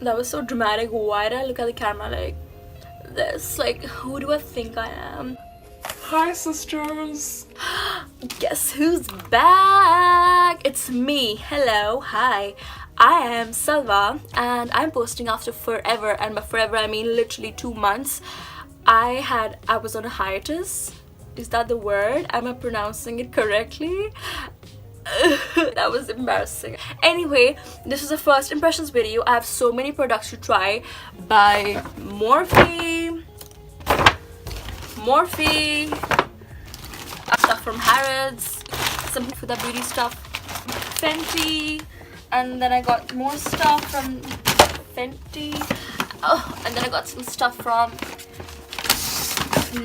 That was so dramatic. Why did I look at the camera like this? Like, who do I think I am? Hi, sisters. Guess who's back? It's me. Hello. Hi. I am Salva and I'm posting after forever, and by forever I mean literally 2 months. I was on a hiatus. Is that the word? Am I pronouncing it correctly? That was embarrassing. Anyway, this is a first impressions video. I have so many products to try by Morphe, stuff from Harrods, some Huda Beauty stuff, Fenty, and then I got more stuff from Fenty. Oh, and then I got some stuff from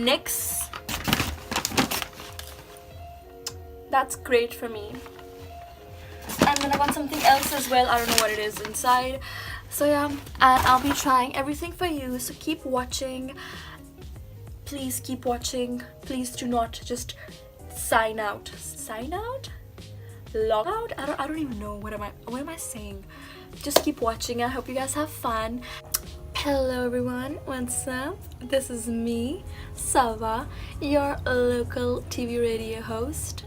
NYX. That's great for me. And then I got something else as well. I don't know what it is inside. So yeah, and I'll be trying everything for you. So keep watching. Please keep watching. Please do not just sign out. Sign out? Log out? I don't even know. What am I saying? Just keep watching. I hope you guys have fun. Hello everyone, what's up? This is me, Salva, your local TV radio host.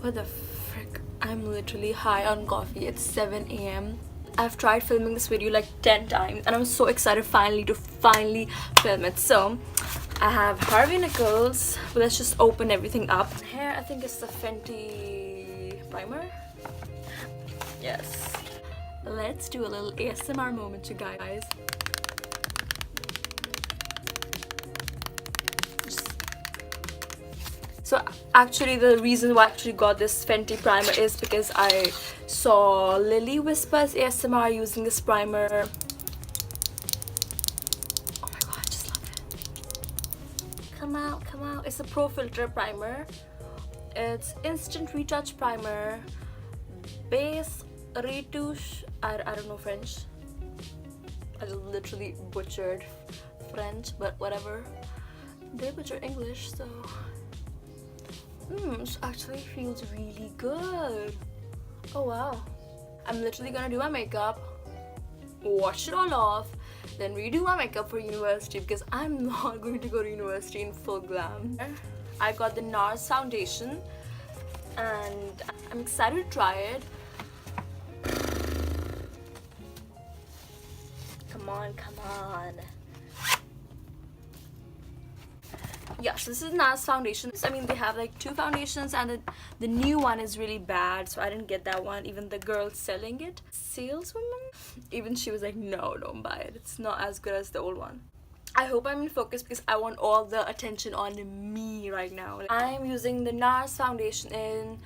What the frick? I'm literally high on coffee. It's 7 a.m. I've tried filming this video like 10 times and I'm so excited to finally film it. So I have Harvey Nichols. Let's just open everything up. Here I think it's the Fenty primer. Yes. Let's do a little ASMR moment, you guys. So actually the reason why I actually got this Fenty primer is because I saw Lily Whispers ASMR using this primer. Oh my god, I just love it. Come out, come out. It's a Pro Filt'r primer. It's Instant Retouch primer. Base Retouche. I don't know French. I just literally butchered French, but whatever. They butcher English, so... this actually feels really good. Oh wow. I'm literally gonna do my makeup, wash it all off, then redo my makeup for university because I'm not going to go to university in full glam. I got the NARS foundation and I'm excited to try it. Come on, come on. Yeah, so this is NARS foundation. I mean, they have like 2 foundations and the new one is really bad, so I didn't get that one. Even the girl selling it, saleswoman, even she was like, no, don't buy it. It's not as good as the old one. I hope I'm in focus because I want all the attention on me right now. I'm using the NARS foundation in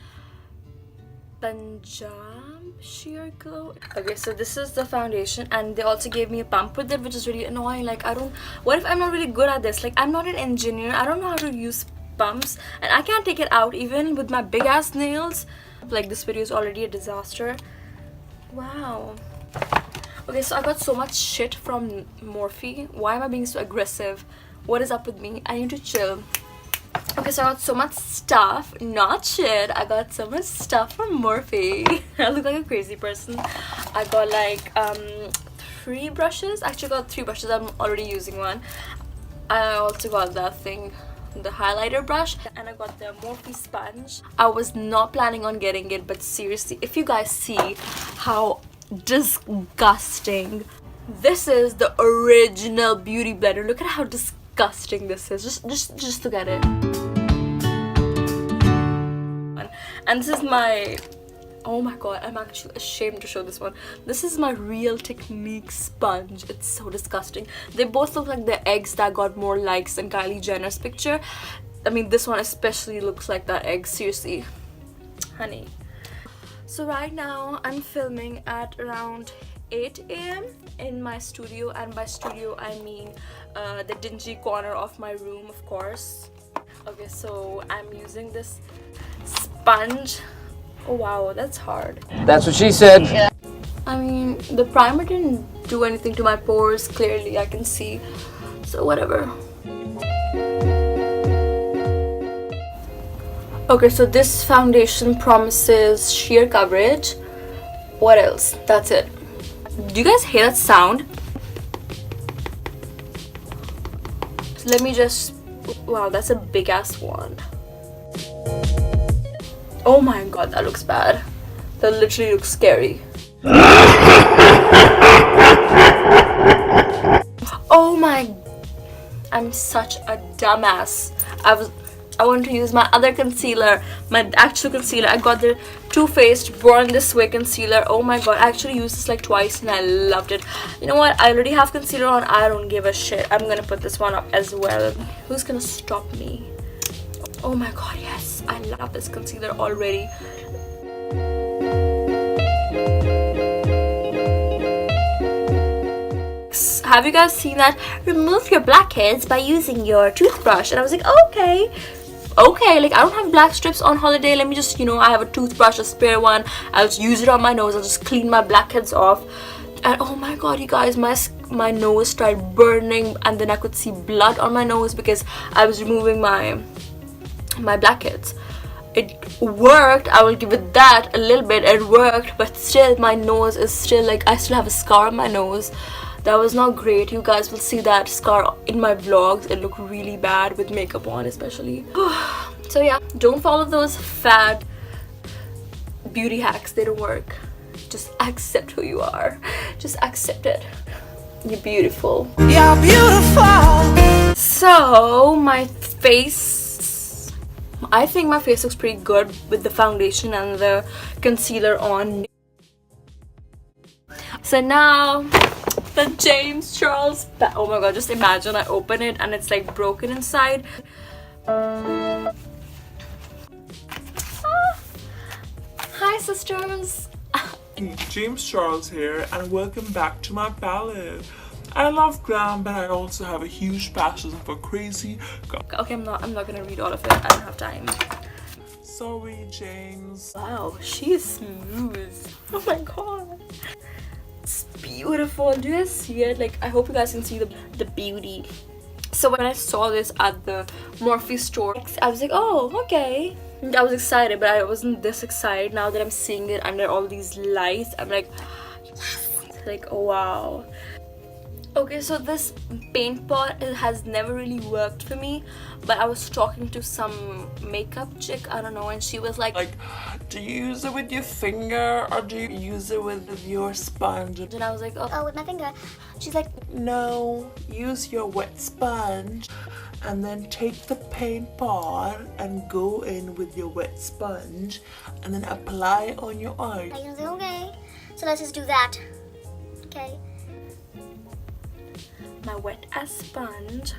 Punjab Sheer Glow. Okay, so this is the foundation and they also gave me a pump with it, which is really annoying. Like, what if I'm not really good at this? Like, I'm not an engineer. I don't know how to use pumps and I can't take it out even with my big ass nails. Like, this video is already a disaster. Wow. Okay, so I got so much shit from Morphe. Why am I being so aggressive? What is up with me? I need to chill. Okay, so I got so much stuff, not shit. I got so much stuff from Morphe. I look like a crazy person. I got like 3 brushes. Actually, I got 3 brushes. I'm already using one. I also got that thing, the highlighter brush, and I got the Morphe sponge. I was not planning on getting it, but seriously, if you guys see how disgusting, this is the original beauty blender. Look at how disgusting this is. Just look at it. And this is my, oh my god, I'm actually ashamed to show this one. This is my Real Technique sponge. It's so disgusting. They both look like the eggs that got more likes than Kylie Jenner's picture. I mean, this one especially looks like that egg. Seriously, honey. So right now I'm filming at around 8 a.m. in my studio, and by studio I mean the dingy corner of my room, of course. Okay, so I'm using this sponge. Oh wow, that's hard. That's what she said. Yeah. I mean, the primer didn't do anything to my pores, clearly I can see, so whatever. Okay, so this foundation promises sheer coverage. What else? That's it. Do you guys hear that sound? So let me just... Wow, that's a big ass one. Oh my god, that looks bad. That literally looks scary. Oh my... I'm such a dumbass. I want to use my other concealer, my actual concealer. I got the Too Faced Born This Way concealer. Oh my god, I actually used this like twice and I loved it. You know what? I already have concealer on. I don't give a shit. I'm gonna put this one up as well. Who's gonna stop me? Oh my god, yes. I love this concealer already. Have you guys seen that? Remove your blackheads by using your toothbrush. And I was like, okay, like I don't have black strips on holiday. Let me just, you know, I have a toothbrush, a spare one. I'll just use it on my nose. I'll just clean my blackheads off. And oh my god, you guys, my nose started burning, and then I could see blood on my nose because I was removing my blackheads. It worked. I will give it that. A little bit it worked, but still my nose is still like, I still have a scar on my nose. That was not great. You guys will see that scar in my vlogs. It looked really bad with makeup on especially. So yeah, don't follow those fad beauty hacks. They don't work. Just accept who you are. Just accept it. You're beautiful. You're beautiful. So my face, I think my face looks pretty good with the foundation and the concealer on. So now the James Charles bag. Oh my god, just imagine I open it and it's like broken inside. Hi sisters. James Charles here, and welcome back to my palette. I love glam, but I also have a huge passion for crazy. Okay, I'm not gonna read all of it. I don't have time. Sorry, James. Wow, she is smooth. Oh my god. It's beautiful. Do you guys see it? Like, I hope you guys can see the beauty. So when I saw this at the Morphe store, I was like, oh, okay. I was excited, but I wasn't this excited. Now that I'm seeing it under all these lights, I'm like, yes. Like, oh wow. Okay, so this paint pot, it has never really worked for me, but I was talking to some makeup chick, I don't know, and she was like, do you use it with your finger or do you use it with your sponge? And I was like, oh, with my finger. She's like, no, use your wet sponge and then take the paint pot and go in with your wet sponge and then apply it on your eyes. I was like, okay, so let's just do that. Okay. my wet ass sponge.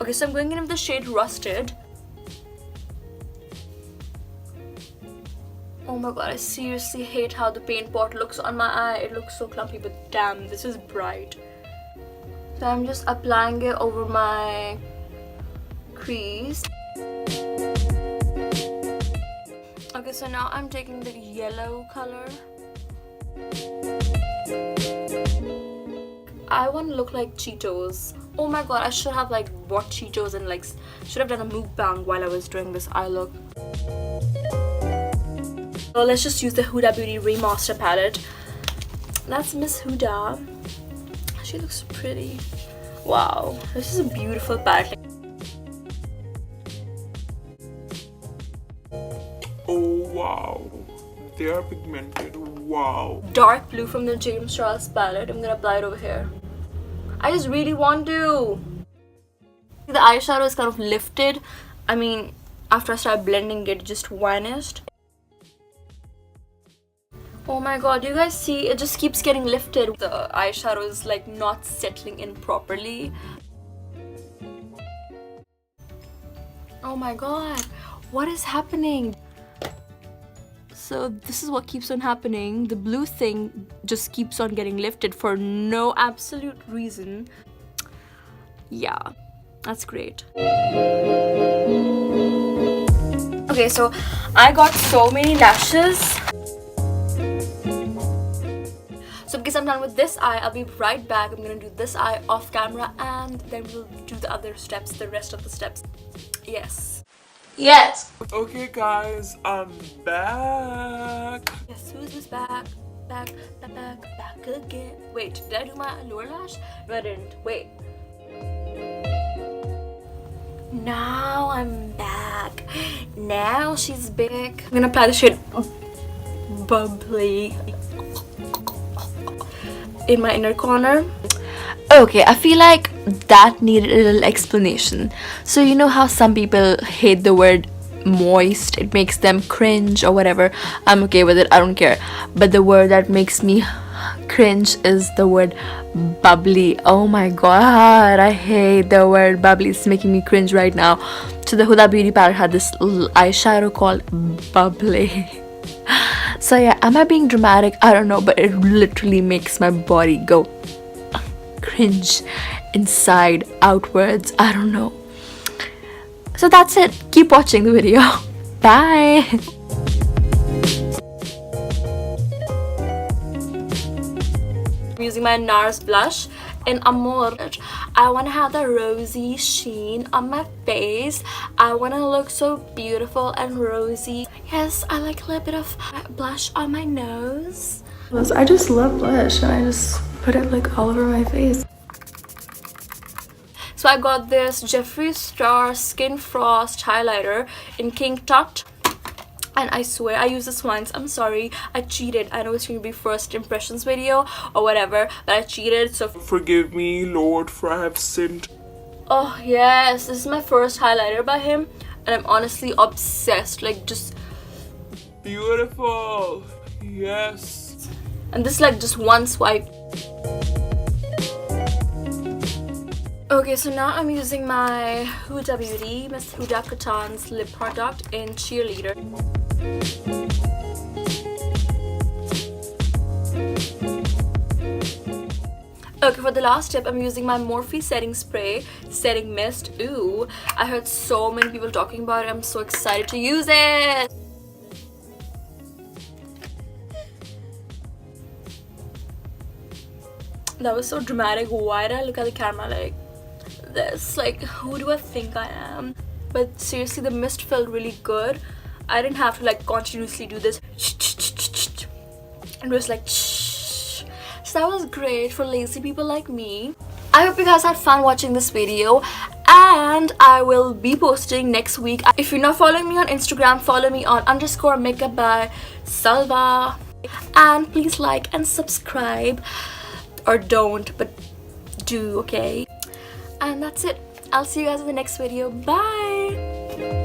Okay, so I'm going in with the shade Rusted. Oh my god, I seriously hate how the paint pot looks on my eye. It looks so clumpy, but damn, this is bright. So I'm just applying it over my crease. Okay, so now I'm taking the yellow color. I want to look like Cheetos. Oh my god, I should have like bought Cheetos and like should have done a mukbang while I was doing this eye look. So let's just use the Huda Beauty Remastered palette. That's Miss Huda. She looks pretty. Wow, this is a beautiful palette. Oh wow, they are pigmented. Wow. Dark blue from the James Charles palette. I'm gonna apply it over here. I just really want to. The eyeshadow is kind of lifted. I mean, after I started blending it, it just vanished. Oh my god, you guys see? It just keeps getting lifted. The eyeshadow is like not settling in properly. Oh my god, what is happening? So this is what keeps on happening. The blue thing just keeps on getting lifted for no absolute reason. Yeah, that's great. Okay, so I got so many lashes. So because I'm done with this eye, I'll be right back. I'm gonna do this eye off camera and then we'll do the other steps, the rest of the steps. Yes. Yes. Okay guys, I'm back. Yes, who's this back? back again. Wait, did I do my lower lash? No, I didn't. Wait. Now I'm back. Now she's big. I'm gonna apply the shade Bubbly in my inner corner. Okay, I feel like that needed a little explanation. So you know how some people hate the word moist, it makes them cringe or whatever. I'm okay with it, I don't care. But the word that makes me cringe is the word bubbly. Oh my god, I hate the word bubbly. It's making me cringe right now. So the Huda Beauty palette had this eyeshadow called Bubbly. So yeah, am I being dramatic? I don't know, but it literally makes my body go cringe inside, outwards. I don't know. So that's it. Keep watching the video. Bye. I'm using my NARS blush in Amor. I want to have the rosy sheen on my face. I want to look so beautiful and rosy. Yes, I like a little bit of blush on my nose. I just love blush and I just put it like all over my face. So I got this Jeffree Star Skin Frost highlighter in King Tut. And I swear I used this once. I'm sorry, I cheated. I know it's going to be first impressions video or whatever, but I cheated, so Forgive me, Lord, for I have sinned. oh yes, this is my first highlighter by him and I'm honestly obsessed. Like, just Beautiful. Yes. and this is like just one swipe. Okay, so now I'm using my Huda Beauty, Miss Huda Katan's lip product in Cheerleader. Okay, for the last tip, I'm using my Morphe setting spray, setting mist. Ooh, I heard so many people talking about it. I'm so excited to use it. That was so dramatic. Why did I look at the camera like this? Like, who do I think I am? But seriously, the mist felt really good. I didn't have to like continuously do this. It was like so that was great for lazy people like me. I hope you guys had fun watching this video, and I will be posting next week. If you're not following me on Instagram, follow me on _makeup by Salva, and please like and subscribe, or don't, but do, okay? And that's it. I'll see you guys in the next video. Bye.